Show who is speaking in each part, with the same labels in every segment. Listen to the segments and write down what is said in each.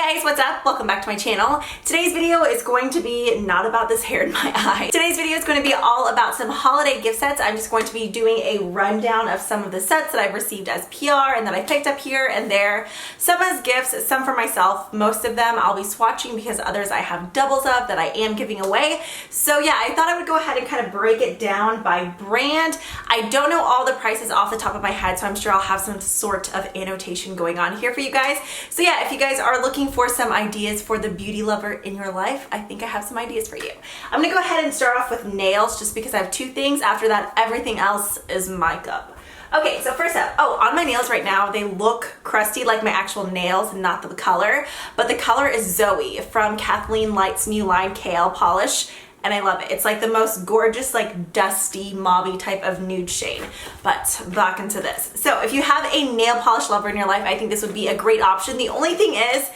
Speaker 1: guys, what's up? Welcome back to my channel. Today's video is going to be not about this hair in my eye. Today's video is going to be all about some holiday gift sets. I'm just going to be doing a rundown of some of the sets that I've received as PR and that I picked up here and there. Some as gifts, some for myself. Most of them I'll be swatching because others I have doubles of that I am giving away. So yeah, I thought I would go ahead and kind of break it down by brand. I don't know all the prices off the top of my head, so I'm sure I'll have some sort of annotation going on here for you guys. So yeah, if you guys are looking for some ideas for the beauty lover in your life, I think I have some ideas for you. I'm gonna go ahead and start off with nails just because I have two things. After that, everything else is makeup. Okay, so first up, on my nails right now, they look crusty like my actual nails, not the color, but the color is Zoey from Kathleen Light's new line Kale Polish. And I love it. It's like the most gorgeous, like dusty, mauvey type of nude shade. But back into this. So if you have a nail polish lover in your life, I think this would be a great option. The only thing is,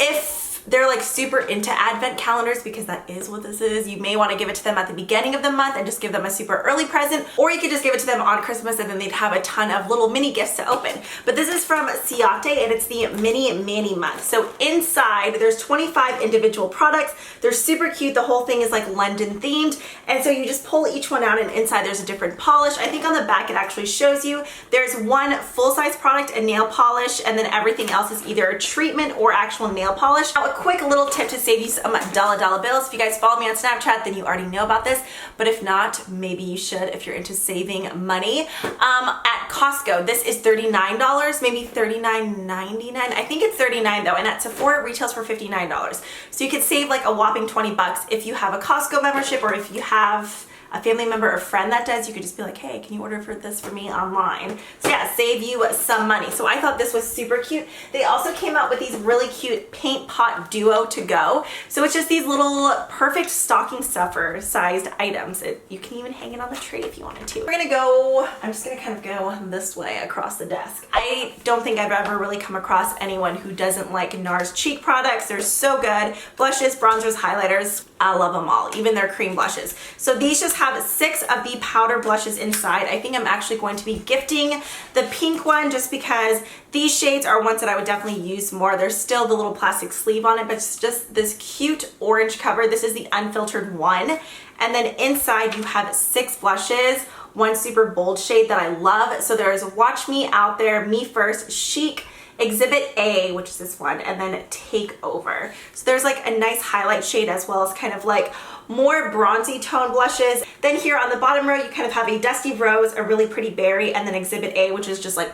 Speaker 1: if they're like super into advent calendars, because that is what this is, you may want to give it to them at the beginning of the month and just give them a super early present, or you could just give it to them on Christmas and then they'd have a ton of little mini gifts to open. But this is from Ciate and it's the Mini Mani Month. So inside there's 25 individual products. They're super cute. The whole thing is like London themed, and so you just pull each one out and inside there's a different polish. I think on the back it actually shows you there's one full-size product, a nail polish, and then everything else is either a treatment or actual nail polish. Now, a quick little tip to save you some dollar bills. If you guys follow me on Snapchat, then you already know about this, but if not, maybe you should if you're into saving money. At Costco, this is $39, maybe $39.99. I think it's $39 though, and at Sephora it retails for $59. So you could save like a whopping 20 bucks if you have a Costco membership, or if you have a family member or friend that does, you could just be like, hey, can you order for this for me online? So yeah, save you some money. So I thought this was super cute. They also came out with these really cute paint pot duo to go. So it's just these little perfect stocking stuffer sized items. You can even hang it on the tray if you wanted to. We're gonna go, I'm just gonna kind of go this way across the desk. I don't think I've ever really come across anyone who doesn't like NARS cheek products. They're so good. Blushes, bronzers, highlighters, I love them all, even their cream blushes. So these just have 6 of the powder blushes inside. I think I'm actually going to be gifting the pink one just because these shades are ones that I would definitely use more. There's still the little plastic sleeve on it, but it's just this cute orange cover. This is the unfiltered one. And then inside you have 6 blushes, one super bold shade that I love. So there's Watch Me Out There, Me First, Chic, Exhibit A, which is this one, and then Take Over. So there's like a nice highlight shade as well as kind of like more bronzy tone blushes. Then here on the bottom row, you kind of have a Dusty Rose, a really pretty berry, and then Exhibit A, which is just like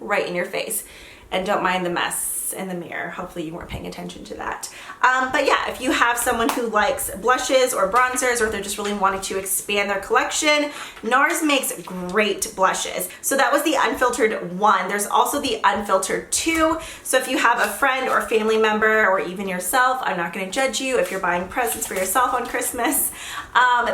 Speaker 1: right in your face. And don't mind the mess in the mirror. Hopefully you weren't paying attention to that. But yeah, if you have someone who likes blushes or bronzers, or they're just really wanting to expand their collection, NARS makes great blushes. So that was the unfiltered 1. There's also the unfiltered 2. So if you have a friend or family member, or even yourself, I'm not going to judge you if you're buying presents for yourself on Christmas,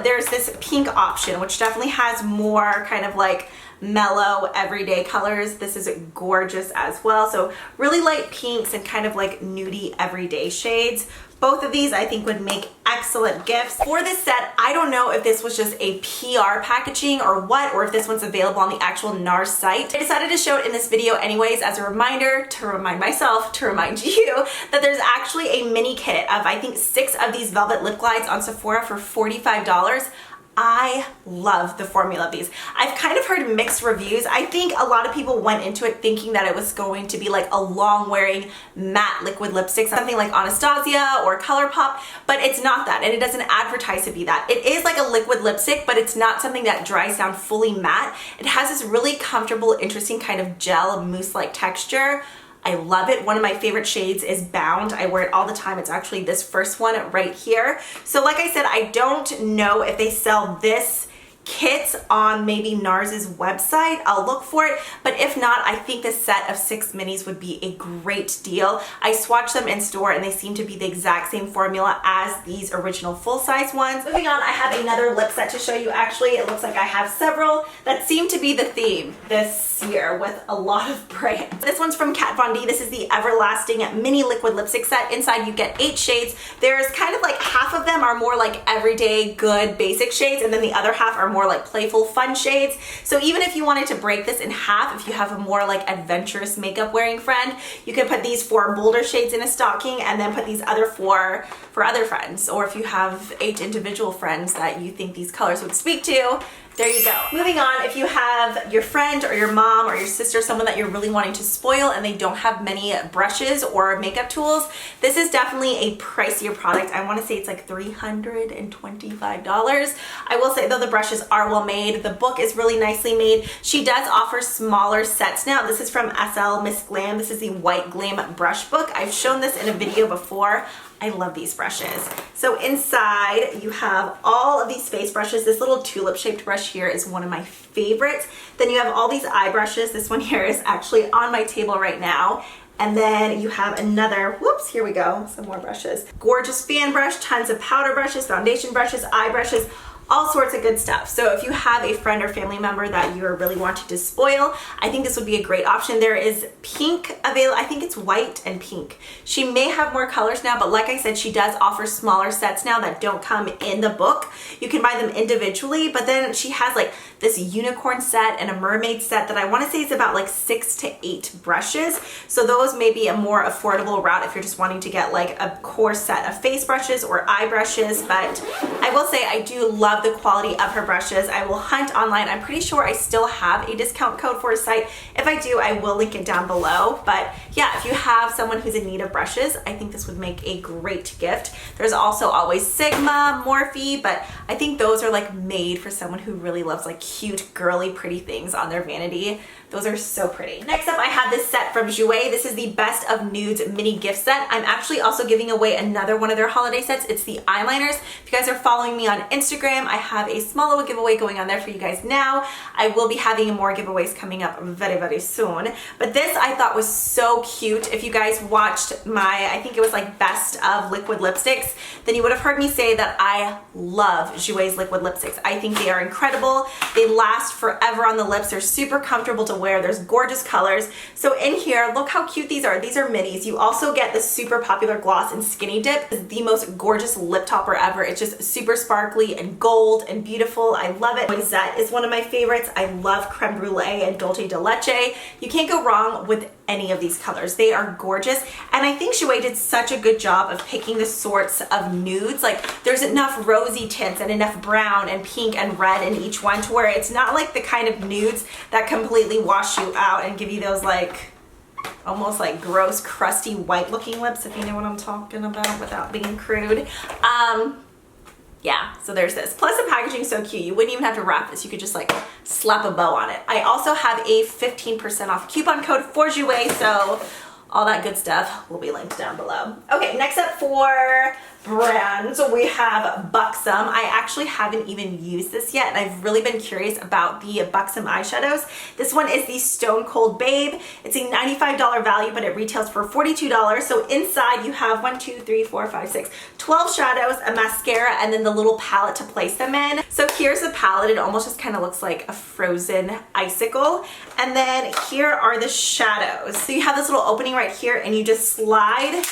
Speaker 1: there's this pink option, which definitely has more kind of like mellow everyday colors. This is gorgeous as well. So really light pinks and kind of like nudie everyday shades. Both of these I think would make excellent gifts. For this set, I don't know if this was just a PR packaging or what, or if this one's available on the actual NARS site. I decided to show it in this video anyways as a reminder, to remind myself, to remind you, that there's actually a mini kit of I think 6 of these velvet lip glides on Sephora for $45. I love the formula of these. I've kind of heard mixed reviews. I think a lot of people went into it thinking that it was going to be like a long wearing matte liquid lipstick, something like Anastasia or ColourPop, but it's not that, and it doesn't advertise to be that. It is like a liquid lipstick, but it's not something that dries down fully matte. It has this really comfortable, interesting kind of gel mousse-like texture. I love it. One of my favorite shades is Bound. I wear it all the time. It's actually this first one right here. So like I said, I don't know if they sell this kit on maybe NARS's website. I'll look for it, but if not, I think this set of 6 minis would be a great deal. I swatched them in store and they seem to be the exact same formula as these original full-size ones. Moving on, I have another lip set to show you. Actually, it looks like I have several that seem to be the theme this year with a lot of brands. This one's from Kat Von D. This is the Everlasting Mini Liquid Lipstick Set. Inside you get 8 shades. There's kind of like half of them are more like everyday good basic shades, and then the other half are more more like playful fun shades. So even if you wanted to break this in half, if you have a more like adventurous makeup wearing friend, you could put these 4 bolder shades in a stocking and then put these other 4 for other friends. Or if you have 8 individual friends that you think these colors would speak to, there you go. Moving on, if you have your friend or your mom or your sister, someone that you're really wanting to spoil and they don't have many brushes or makeup tools, this is definitely a pricier product. I want to say it's like $325. I will say though, the brushes are well made. The book is really nicely made. She does offer smaller sets now. This is from SL Miss Glam. This is the White Glam brush book. I've shown this in a video before. I love these brushes. So inside you have all of these face brushes. This little tulip shaped brush here is one of my favorites. Then you have all these eye brushes. This one here is actually on my table right now. And then you have another, whoops, here we go, some more brushes. Gorgeous fan brush, tons of powder brushes, foundation brushes, eye brushes, all sorts of good stuff. So if you have a friend or family member that you're really wanting to spoil, I think this would be a great option. There is pink available. I think it's white and pink. She may have more colors now, but like I said, she does offer smaller sets now that don't come in the book. You can buy them individually, but then she has like this unicorn set and a mermaid set that I want to say is about like 6 to 8 brushes. So those may be a more affordable route if you're just wanting to get like a core set of face brushes or eye brushes. But I will say I do love the quality of her brushes. I will hunt online. I'm pretty sure I still have a discount code for her site. If I do, I will link it down below. But yeah, if you have someone who's in need of brushes, I think this would make a great gift. There's also always Sigma, Morphe, but I think those are like made for someone who really loves like cute, girly, pretty things on their vanity. Those are so pretty. Next up, I have this set from Zoey. This is the Best of Nudes mini gift set. I'm actually also giving away another one of their holiday sets. It's the eyeliners. If you guys are following me on Instagram, I have a small little giveaway going on there for you guys now. I will be having more giveaways coming up very, very soon. But this I thought was so cute. If you guys watched my, I think it was like Best of Liquid Lipsticks, then you would have heard me say that I love Zoey's liquid lipsticks. I think they are incredible. They last forever on the lips. They're super comfortable to wear. There's gorgeous colors. So in here, look how cute these are. These are minis. You also get the super popular gloss in Skinny Dip. It's the most gorgeous lip topper ever. It's just super sparkly and gold and beautiful. I love it. Noisette is one of my favorites. I love Creme Brulee and Dulce de Leche. You can't go wrong with any of these colors. They are gorgeous. And I think Zoey did such a good job of picking the sorts of nudes. Like there's enough rosy tints and enough brown and pink and red in each one to where it's not like the kind of nudes that completely wash you out and give you those like almost like gross, crusty, white looking lips, if you know what I'm talking about without being crude. Yeah, so there's this. Plus the packaging is so cute. You wouldn't even have to wrap this. You could just like slap a bow on it. I also have a 15% off coupon code for Zoey, so all that good stuff will be linked down below. Okay, next up for brands, we have Buxom. I actually haven't even used this yet, and I've really been curious about the Buxom eyeshadows. This one is the Stone Cold Babe. It's a $95 value, but it retails for $42. So inside you have 12 shadows, a mascara, and then the little palette to place them in. So here's the palette. It almost just kind of looks like a frozen icicle. And then here are the shadows. So you have this little opening right here, and you just slide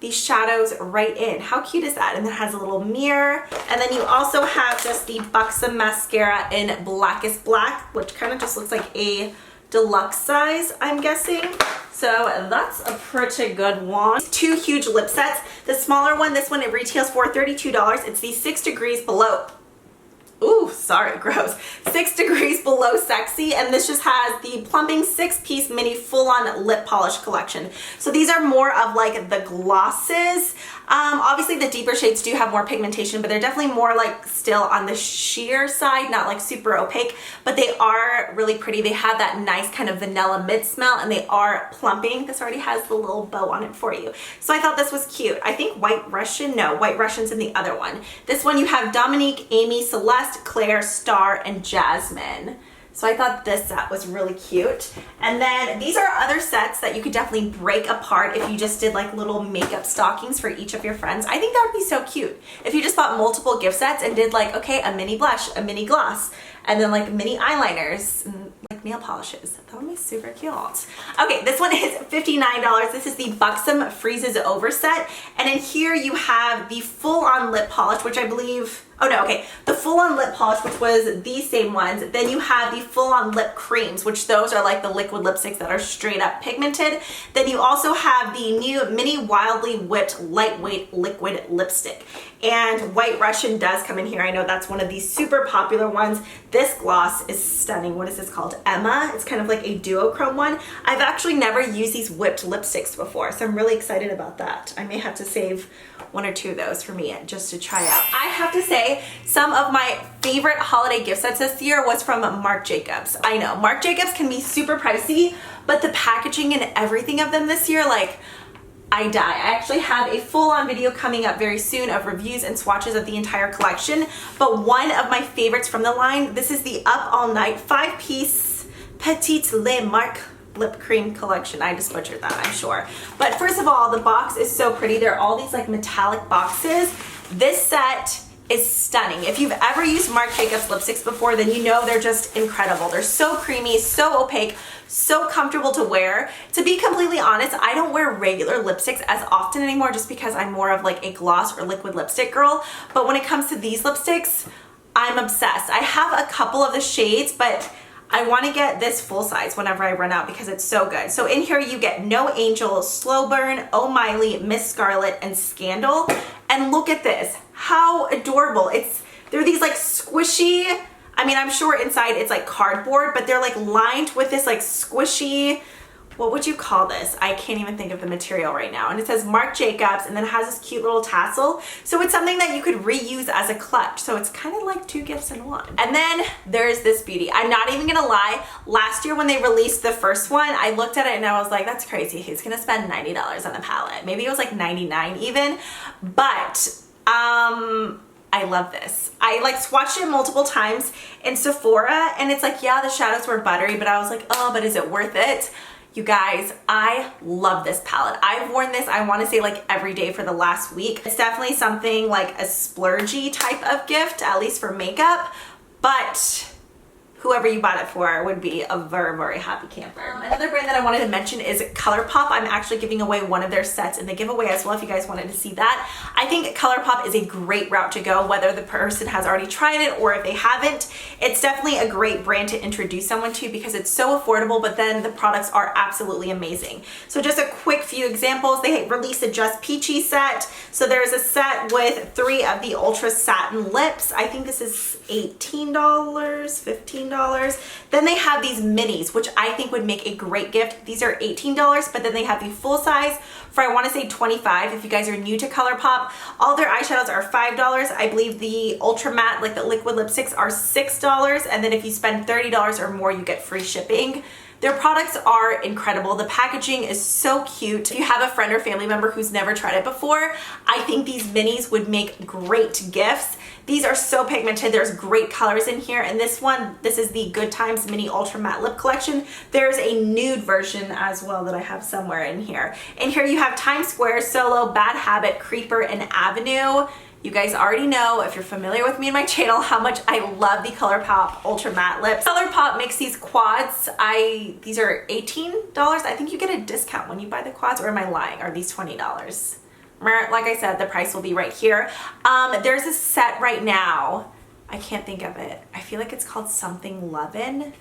Speaker 1: these shadows right in. How cute is that? And it has a little mirror. And then you also have just the Buxom mascara in Blackest Black, which kind of just looks like a deluxe size, I'm guessing. So that's a pretty good one. 2 huge lip sets. The smaller one, this one, it retails for $32. It's the 6 Degrees Below. Ooh, sorry, gross. 6 Degrees Below Sexy, and this just has the plumping 6-piece mini full-on lip polish collection. So these are more of like the glosses. Obviously the deeper shades do have more pigmentation, but they're definitely more like still on the sheer side, not like super opaque, but they are really pretty. They have that nice kind of vanilla mint smell, and they are plumping. This already has the little bow on it for you. So I thought this was cute. I think White Russian's in the other one. This one you have Dominique, Amy, Celeste, Claire, Star, and Jasmine. So I thought this set was really cute. And then these are other sets that you could definitely break apart if you just did like little makeup stockings for each of your friends. I think that would be so cute. If you just bought multiple gift sets and did like, okay, a mini blush, a mini gloss, and then like mini eyeliners, and like nail polishes. That would be super cute. Okay, this one is $59. This is the Buxom Freezes Over set. And in here you have the full-on lip polish, which I believe Oh no, okay, the full-on lip polish, which was these same ones. Then you have the full-on lip creams, which those are like the liquid lipsticks that are straight up pigmented. Then you also have the new Mini Wildly Whipped Lightweight Liquid Lipstick. And White Russian does come in here. I know that's one of these super popular ones. This gloss is stunning. What is this called? Emma. It's kind of like a duochrome one. I've actually never used these whipped lipsticks before, so I'm really excited about that. I may have to save one or two of those for me just to try out. I have to say, some of my favorite holiday gift sets this year was from Marc Jacobs. I know, Marc Jacobs can be super pricey, but the packaging and everything of them this year, like, I die. I actually have a full-on video coming up very soon of reviews and swatches of the entire collection, but one of my favorites from the line, this is the Up All Night 5-piece Petite Le Marc lip cream collection. I just butchered that, I'm sure. But first of all, the box is so pretty. They're all these like metallic boxes. This set is stunning. If you've ever used Marc Jacobs lipsticks before, then you know they're just incredible. They're so creamy, so opaque, so comfortable to wear. To be completely honest, I don't wear regular lipsticks as often anymore just because I'm more of like a gloss or liquid lipstick girl. But when it comes to these lipsticks, I'm obsessed. I have a couple of the shades, but I want to get this full size whenever I run out because it's so good. So in here you get No Angel, Slow Burn, Oh Miley, Miss Scarlet, and Scandal. And look at this. How adorable. They're these like squishy, I mean, I'm sure inside it's like cardboard, but they're like lined with this like squishy, what would you call this? I can't even think of the material right now. And it says Marc Jacobs and then it has this cute little tassel. So it's something that you could reuse as a clutch. So it's kind of like two gifts in one. And then there's this beauty. I'm not even gonna lie. Last year when they released the first one, I looked at it and I was like, that's crazy. Who's gonna spend $90 on a palette? Maybe it was like 99 even. But I love this. I like swatched it multiple times in Sephora and it's like, yeah, the shadows were buttery, but I was like, oh, but is it worth it? You guys, I love this palette. I've worn this, I wanna say like every day for the last week. It's definitely something like a splurgy type of gift, at least for makeup, but whoever you bought it for would be a very, very happy camper. Another brand that I wanted to mention is ColourPop. I'm actually giving away one of their sets in the giveaway as well if you guys wanted to see that. I think ColourPop is a great route to go, whether the person has already tried it or if they haven't. It's definitely a great brand to introduce someone to because it's so affordable, but then the products are absolutely amazing. So just a quick few examples. They released a Just Peachy set. So there's a set with 3 of the Ultra Satin Lips. I think this is $18, $15. Then they have these minis, which I think would make a great gift. These are $18, but then they have the full size for, I want to say $25 if you guys are new to ColourPop. All their eyeshadows are $5. I believe the Ultra Matte, like the liquid lipsticks, are $6. And then if you spend $30 or more, you get free shipping. Their products are incredible. The packaging is so cute. If you have a friend or family member who's never tried it before, I think these minis would make great gifts. These are so pigmented. There's great colors in here. And this one, this is the Good Times Mini Ultra Matte Lip Collection. There's a nude version as well that I have somewhere in here. In here you have Times Square, Solo, Bad Habit, Creeper, and Avenue. You guys already know, if you're familiar with me and my channel, how much I love the ColourPop Ultra Matte Lips. ColourPop makes these quads. These are $18. I think you get a discount when you buy the quads, or am I lying? Are these $20? Like I said, the price will be right here. There's a set right now. I can't think of it. I feel like it's called something Lovin'.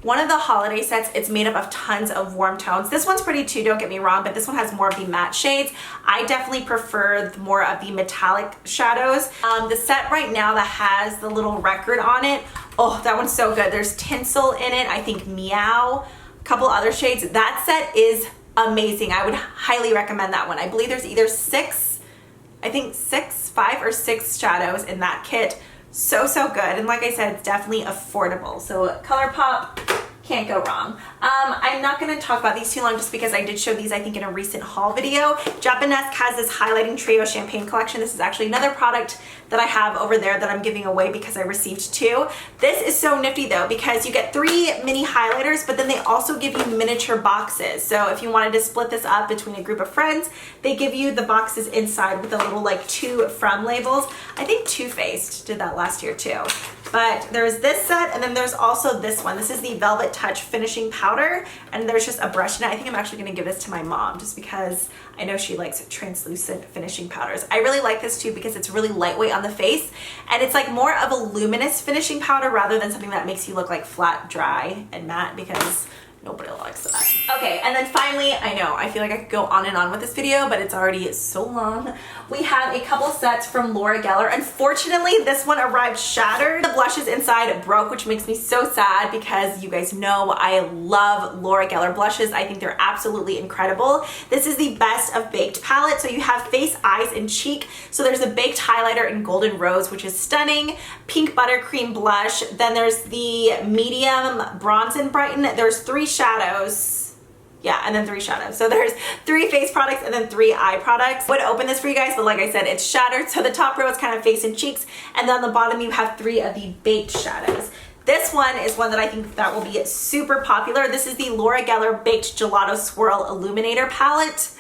Speaker 1: One of the holiday sets, it's made up of tons of warm tones. This one's pretty too, don't get me wrong, but this one has more of the matte shades. I definitely prefer more of the metallic shadows. The set right now that has the little record on it, oh, that one's so good. There's tinsel in it, I think Meow, a couple other shades. That set is amazing. I would highly recommend that one. I believe there's either 5 or 6 shadows in that kit. So good, and like I said, it's definitely affordable. So ColourPop, can't go wrong. I'm not gonna talk about these too long just because I did show these, I think, in a recent haul video. Japanesque has this highlighting trio champagne collection. This is actually another product that I have over there that I'm giving away because I received 2. This is so nifty though because you get 3 mini highlighters, but then they also give you miniature boxes. So if you wanted to split this up between a group of friends, they give you the boxes inside with a little like to from labels. I think Too Faced did that last year too. But there's this set, and then there's also this one. This is the Velvet Touch Finishing Powder, and there's just a brush in it. I think I'm actually gonna give this to my mom just because I know she likes translucent finishing powders. I really like this too because it's really lightweight on the face, and it's like more of a luminous finishing powder rather than something that makes you look like flat, dry, and matte, because nobody likes that. Okay, and then finally, I know, I feel like I could go on and on with this video, but it's already so long. We have a couple sets from Laura Geller. Unfortunately, this one arrived shattered. The blushes inside broke, which makes me so sad because you guys know I love Laura Geller blushes. I think they're absolutely incredible. This is the Best of Baked palette. So you have face, eyes, and cheek. So there's a baked highlighter in Golden Rose, which is stunning. Pink Buttercream blush. Then there's the medium Bronze and Brighten. There's 3 shadows. Yeah, and then 3 shadows. So there's 3 face products and then 3 eye products. I would open this for you guys, but like I said, it's shattered. So the top row is kind of face and cheeks, and then on the bottom you have 3 of the baked shadows. This one is one that I think that will be super popular. This is the Laura Geller Baked Gelato Swirl Illuminator Palette.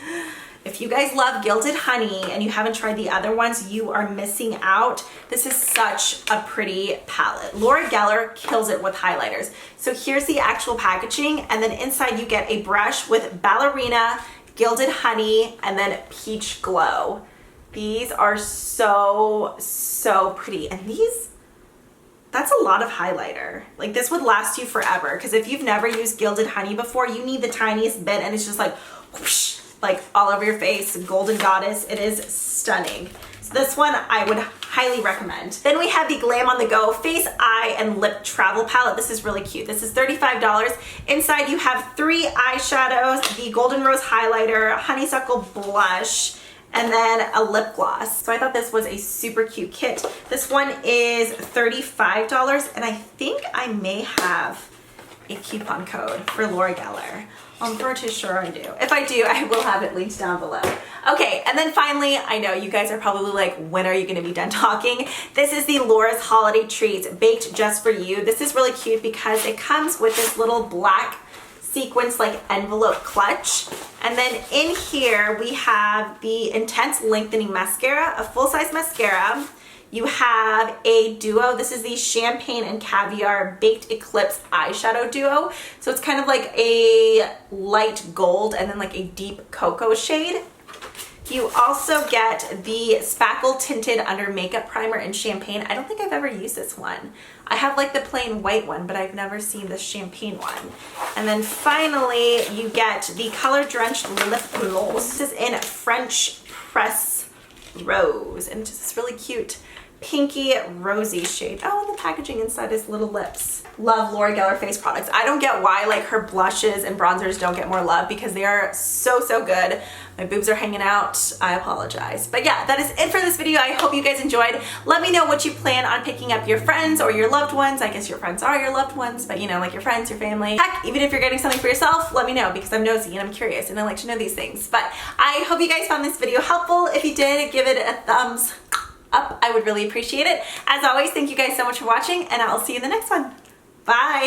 Speaker 1: If you guys love Gilded Honey and you haven't tried the other ones, you are missing out. This is such a pretty palette. Laura Geller kills it with highlighters. So here's the actual packaging, and then inside you get a brush with Ballerina, Gilded Honey, and then Peach Glow. These are so, so pretty. And these, that's a lot of highlighter. Like, this would last you forever, because if you've never used Gilded Honey before, you need the tiniest bit, and it's just like whoosh, like all over your face. Golden Goddess. It is stunning. So this one I would highly recommend. Then we have the Glam on the Go Face, Eye, and Lip Travel Palette. This is really cute. This is $35. Inside you have 3 eyeshadows, the Golden Rose highlighter, Honeysuckle blush, and then a lip gloss. So I thought this was a super cute kit. This one is $35, and I think I may have a coupon code for Laura Geller. I'm pretty sure I do. If I do, I will have it linked down below. Okay, and then finally, I know you guys are probably like, when are you gonna be done talking? This is the Laura's Holiday Treats Baked Just For You. This is really cute because it comes with this little black sequence like envelope clutch. And then in here, we have the Intense Lengthening Mascara, a full-size mascara. You have a duo. This is the Champagne and Caviar Baked Eclipse Eyeshadow Duo. So it's kind of like a light gold and then like a deep cocoa shade. You also get the Spackle Tinted Under Makeup Primer in Champagne. I don't think I've ever used this one. I have like the plain white one, but I've never seen the champagne one. And then finally, you get the Color Drenched Lip Gloss. This is in French Press Rose, and it's just this really cute pinky rosy shade. Oh, and the packaging inside is little lips. Love Laura Geller face products. I don't get why like her blushes and bronzers don't get more love because they are so, so good. My boobs are hanging out. I apologize. But yeah, that is it for this video. I hope you guys enjoyed. Let me know what you plan on picking up your friends or your loved ones. I guess your friends are your loved ones, but you know, like your friends, your family. Heck, even if you're getting something for yourself, let me know because I'm nosy and I'm curious and I like to know these things. But I hope you guys found this video helpful. If you did, give it a thumbs up. I would really appreciate it. As always, thank you guys so much for watching, and I'll see you in the next one. Bye.